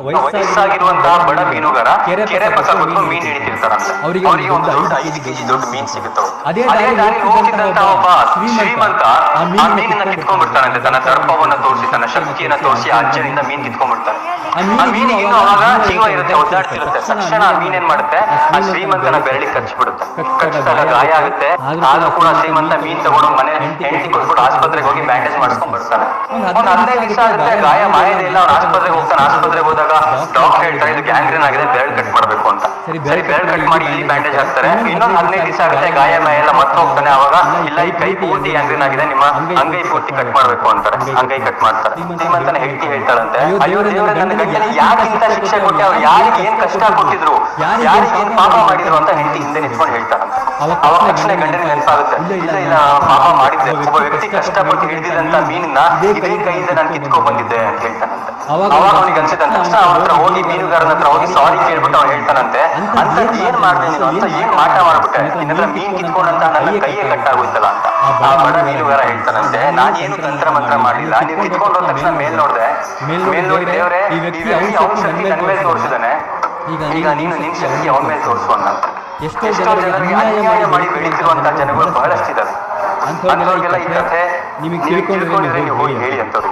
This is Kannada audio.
ವಯಸ್ಸಾಗಿರುವಂತಹ ಬಡ ಮೀನುಗಾರ ಕೆರೆ ಪಕ್ಕ ಕೂತ್ಕೊಂಡು ಮೀನ್ ಹಿಡಿತಿರ್ತಾರಂತೆ. ಅವರಿಗೆ ಒಂದು ದೊಡ್ಡ 5 kg ದೊಡ್ಡ ಮೀನ್ ಸಿಗುತ್ತವೆ. ಅದೇ ದಾರಿ ಹೋಗ್ತಿದ್ದಂತ ಒಬ್ಬ ಶ್ರೀಮಂತ ಆ ಮೀನನ್ನ ಕಿತ್ಕೊಂಡ್ಬಿಡ್ತಾನಂತೆ. ತನ್ನ ದರ್ಪವನ್ನ ತೋರಿಸಿ, ತನ್ನ ಶಕ್ತಿಯನ್ನ ತೋರಿಸಿ ಅಜ್ಜನಿಂದ ಮೀನ್ ಕಿತ್ಕೊಂಡ್ಬಿಡ್ತಾನೆ. ಆ ಮೀನಿಗೆ ಇನ್ನು ಅವಾಗ ಜೀವ ಇರುತ್ತೆ, ಒದ್ದಾಡ್ತಿರುತ್ತೆ. ತಕ್ಷಣ ಆ ಮೀನ್ ಏನ್ ಮಾಡುತ್ತೆ, ಆ ಶ್ರೀಮಂತನ ಬೆರಳಿಗೆ ಕಚ್ಚಿಬಿಡುತ್ತೆ. ಕಚ್ಚಿದಾಗ ಗಾಯ ಆಗುತ್ತೆ. ಆದ್ರೂ ಕೂಡ ಶ್ರೀಮಂತ ಮೀನ್ ತಗೊಂಡು ಮನೆ ಹೆಂಡತಿ ಕೊಟ್ಬಿಟ್ಟು ಆಸ್ಪತ್ರೆಗೆ ಹೋಗಿ ಬ್ಯಾಂಡೇಜ್ ಮಾಡಿಸ್ಕೊಂಡ್ ಬರ್ತಾನೆ. ಒಂದ್ 15 ದಿವಸ ಆಗುತ್ತೆ, ಗಾಯ ಮಾಯದೇ ಇಲ್ಲ. ಅವ್ನು ಆಸ್ಪತ್ರೆಗೆ ಹೋಗ್ತಾನೆ. ಆಸ್ಪತ್ರೆಗೆ ಹೋದಾಗ ಡಾಕ್ಟರ್ ಹೇಳ್ತಾರೆ ಇದು ಗ್ಯಾಂಗ್ರೀನ್ ಆಗಿದೆ, ಬೆರಳು ಕಟ್ ಮಾಡ್ಬೇಕು ಅಂತ. ಸರಿ, ಬೆರಳು ಕಟ್ ಮಾಡಿ ಇಲ್ಲಿ ಬ್ಯಾಂಡೇಜ್ ಹಾಕ್ತಾರೆ. ಇನ್ನೊಂದು 15 ದಿವಸ ಆಗುತ್ತೆ, ಗಾಯ ಮಾಯ ಎಲ್ಲ ಮತ್ತೆ ಹೋಗ್ತಾನೆ. ಅವಾಗ ಇಲ್ಲ, ಈ ಕೈ ಪೂರ್ತಿ ಗ್ಯಾಂಗ್ರೀನ್ ಆಗಿದೆ, ನಿಮ್ಮ ಅಂಗೈ ಪೂರ್ತಿ ಕಟ್ ಮಾಡ್ಬೇಕು ಅಂತಾರೆ. ಅಂಗೈ ಕಟ್ ಮಾಡ್ತಾರೆ. ಶ್ರೀಮಂತನ ಹೆಂಡತಿ ಹೇಳ್ತಾಳಂತೆ, ಅಯ್ಯೋ ದೇವರೇ, ನನ್ನ ಗಂಡನ ಯಾಕೆ ಇಂತ ಶಿಕ್ಷೆ ಕೊಟ್ಟೆ, ಅವ್ರು ಯಾರಿಗೆ ಏನ್ ಕಷ್ಟ ಕೊಟ್ಟಿದ್ರು, ಯಾರಿಗೆ ಏನ್ ಪಾಪ ಮಾಡಿದ್ರು ಅಂತ ಹೆಂಡತಿ ಹಿಂದೆ ನಿಂತ್ಕೊಂಡು ಹೇಳ್ತಾರಂತೆ. ಅವಾಗ ತಕ್ಷಣ ಗಂಡನಿಗೆ ನೆನಪಾಗುತ್ತೆ, ಇಲ್ಲ ಇಲ್ಲ ಪಾಪ ಮಾಡಿದ್ದೆ, ಒಬ್ಬ ವ್ಯಕ್ತಿ ಕಷ್ಟಪಟ್ಟು ಹಿಡಿದಿದ್ದಂತ ಮೀನನ್ನ ಇದೇ ಕೈಯಿಂದ ನಾನು ಕಿತ್ಕೊಂಡ್ ಬಂದಿದ್ದೆ ಅಂತ ಹೇಳ್ತಾನಂತೆ. ಅವಾಗ ಅವನಿಗೆ ಅನ್ಸುತ್ತಂತ ತಕ್ಷಣ ಅವನ ಹತ್ರ ಹೋಗಿ, ಮೀನುಗಾರನ ಹತ್ರ ಹೋಗಿ ಸಾರಿ ಕೇಳ್ಬಿಟ್ಟು ಅವ್ನು ಹೇಳ್ತಾನಂತೆ, ಅಂತ ಏನ್ ಮಾಡ್ದೆ ನೀನು, ಅಂತ ಏನ್ ಮಾಟ ಮಾಡ್ಬಿಟ್ಟೆ, ನಿನ್ನ ಮೀನ್ ಕಿತ್ಕೊಂಡಂತ ನನ್ನ ಕೈಯೇ ಕಟ್ಟಾಗೋಯ್ತಲ್ಲ ಅಂತ. ಆ ಬಡ ಮೀನುಗಾರ ಹೇಳ್ತಾನಂತೆ, ನಾನ್ ಏನು ತಂತ್ರ ಮಂತ್ರ ಮಾಡಿಲ್ಲ, ನೀವು ಕಿತ್ಕೊಂಡು ಹೋದ ತಕ್ಷಣ ಮೇಲ್ ನೋಡ್ದೆ, ಮೇಲ್ ನೋಡಿ ದೇವ್ರೆ ಈ ವ್ಯಕ್ತಿ ಅವನ ಶಕ್ತಿ ನನ್ನ ಮೇಲೆ ತೋರಿಸಿದಾನೆ, ಈಗ ನೀನು ನಿನ್ ಶಕ್ತಿ ಅವನ ಮೇಲೆ ತೋರಿಸುವನ್ನ. ಎಷ್ಟೋ ಜನರಿಗೆ ಅನ್ಯಾಯ ಮಾಡಿ ಬೆಳೀತಿರುವಂತ ಜನಗಳು ಬಹಳಷ್ಟಿದ್ದಾರೆ. ಅಂಥವ್ರಿಗೆಲ್ಲ ಈ ಕಥೆ ನಿಮಗೆ ತಿಳ್ಕೊಂಡಿದ್ರೆ ನೀವು ಹೋಗಿ ಹೇಳಿ ಅಂತವ್ರಿಗೆ.